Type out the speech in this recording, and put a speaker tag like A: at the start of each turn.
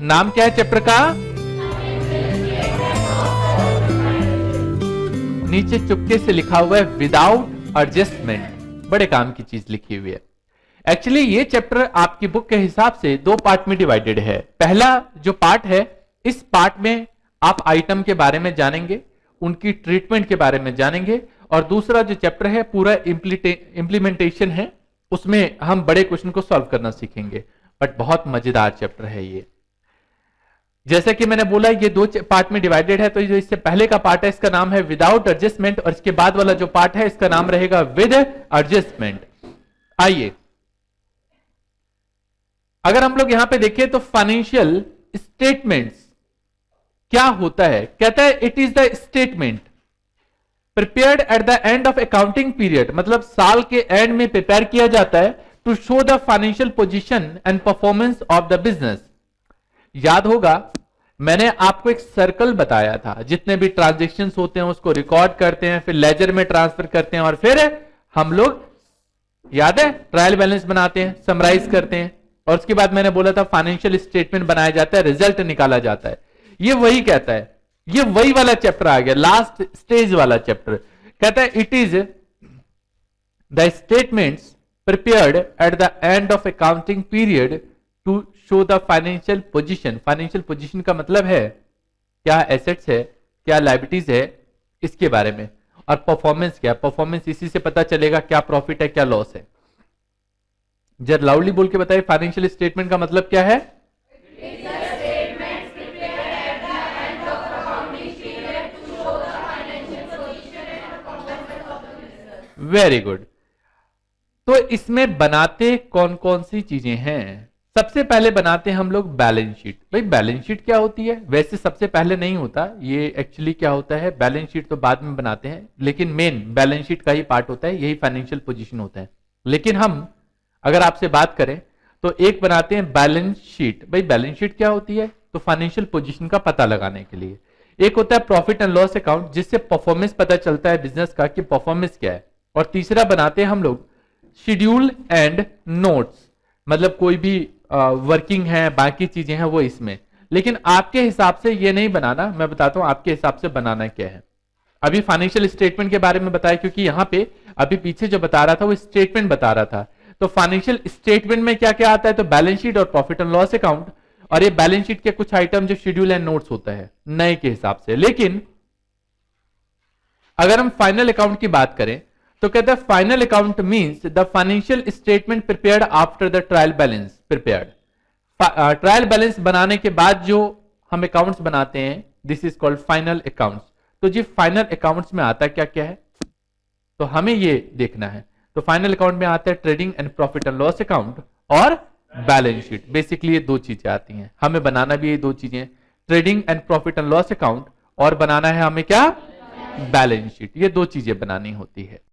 A: नाम क्या है चैप्टर का? नीचे चुपके से लिखा हुआ है विदाउट एडजस्टमेंट, बड़े काम की चीज लिखी हुई है। एक्चुअली ये चैप्टर आपकी बुक के हिसाब से 2 पार्ट में डिवाइडेड है। पहला जो पार्ट है, इस पार्ट में आप आइटम के बारे में जानेंगे, उनकी ट्रीटमेंट के बारे में जानेंगे, और दूसरा जो चैप्टर है पूरा इंप्लीमेंटेशन है, उसमें हम बड़े क्वेश्चन को सॉल्व करना सीखेंगे। बट बहुत मजेदार चैप्टर है ये। जैसे कि मैंने बोला ये 2 पार्ट में डिवाइडेड है, तो जो इससे पहले का पार्ट है इसका नाम है विदाउट एडजस्टमेंट, और इसके बाद वाला जो पार्ट है इसका नाम रहेगा विद एडजस्टमेंट। आइए अगर हम लोग यहां पे देखें तो फाइनेंशियल स्टेटमेंट्स क्या होता है? कहता है it is the statement prepared at the end of accounting period, मतलब साल के एंड में प्रिपेयर किया जाता है to show the financial position and performance of the business. याद होगा मैंने आपको एक सर्कल बताया था, जितने भी ट्रांजेक्शन्स होते हैं उसको रिकॉर्ड करते हैं, फिर लेजर में ट्रांसफर करते हैं, और फिर हम लोग याद है ट्रायल बैलेंस बनाते हैं, समराइज करते हैं, और उसके बाद मैंने बोला था फाइनेंशियल स्टेटमेंट बनाया जाता है, रिजल्ट निकाला जाता है। ये वही कहता है, ये वही वाला चैप्टर आ गया, लास्ट स्टेज वाला चैप्टर। कहता है it is the statements prepared at the end of accounting period to show the financial position. Financial position का मतलब है क्या एसेट्स है, क्या लायबिलिटीज है, इसके बारे में, और परफॉर्मेंस क्या, परफॉर्मेंस इसी से पता चलेगा क्या प्रॉफिट है क्या लॉस है। जरा लाउडली बोल के बताइए फाइनेंशियल स्टेटमेंट का मतलब क्या है? Very good. तो इसमें बनाते कौन कौन सी चीजें हैं? सबसे पहले बनाते हैं हम लोग बैलेंस शीट। भाई बैलेंस शीट क्या होती है? वैसे सबसे पहले नहीं होता ये, एक्चुअली क्या होता है, बैलेंस शीट तो बाद में बनाते हैं, लेकिन मेन बैलेंस शीट का ही पार्ट होता है, यही फाइनेंशियल पोजीशन होता है। लेकिन हम अगर आपसे बात करें तो एक बनाते हैं बैलेंस शीट। भाई बैलेंस शीट क्या होती है? तो फाइनेंशियल पोजीशन का पता लगाने के लिए। एक होता है प्रॉफिट एंड लॉस अकाउंट, जिससे परफॉर्मेंस पता चलता है बिजनेस का कि परफॉर्मेंस क्या है। और तीसरा बनाते हैं हम लोग शेड्यूल एंड नोट्स, मतलब कोई भी वर्किंग है, बाकी चीजें हैं वो इसमें। लेकिन आपके हिसाब से ये नहीं बनाना, मैं बताता हूं आपके हिसाब से बनाना क्या है। अभी फाइनेंशियल स्टेटमेंट के बारे में बताया, क्योंकि यहां पे अभी पीछे जो बता रहा था वो स्टेटमेंट बता रहा था। तो फाइनेंशियल स्टेटमेंट में क्या क्या आता है? तो बैलेंस शीट और प्रॉफिट एंड लॉस अकाउंट, और ये बैलेंस शीट के कुछ आइटम जो शेड्यूल एंड नोट्स होता है नए के हिसाब से। लेकिन अगर हम फाइनल अकाउंट की बात करें तो कहते हैं final account means the financial statement prepared after the trial balance prepared. Trial balance बनाने के बाद जो हम अकाउंट्स बनाते हैं, this is called final accounts. तो जी फाइनल अकाउंट्स में आता क्या क्या है, तो हमें ये देखना है। तो फाइनल अकाउंट में आता है trading and profit and loss account और बैलेंस शीट। बेसिकली ये 2 चीजें आती हैं, हमें बनाना भी ये 2 चीजें, trading and profit and loss account, और बनाना है हमें क्या? Balance sheet. ये 2 चीजें बनानी होती है।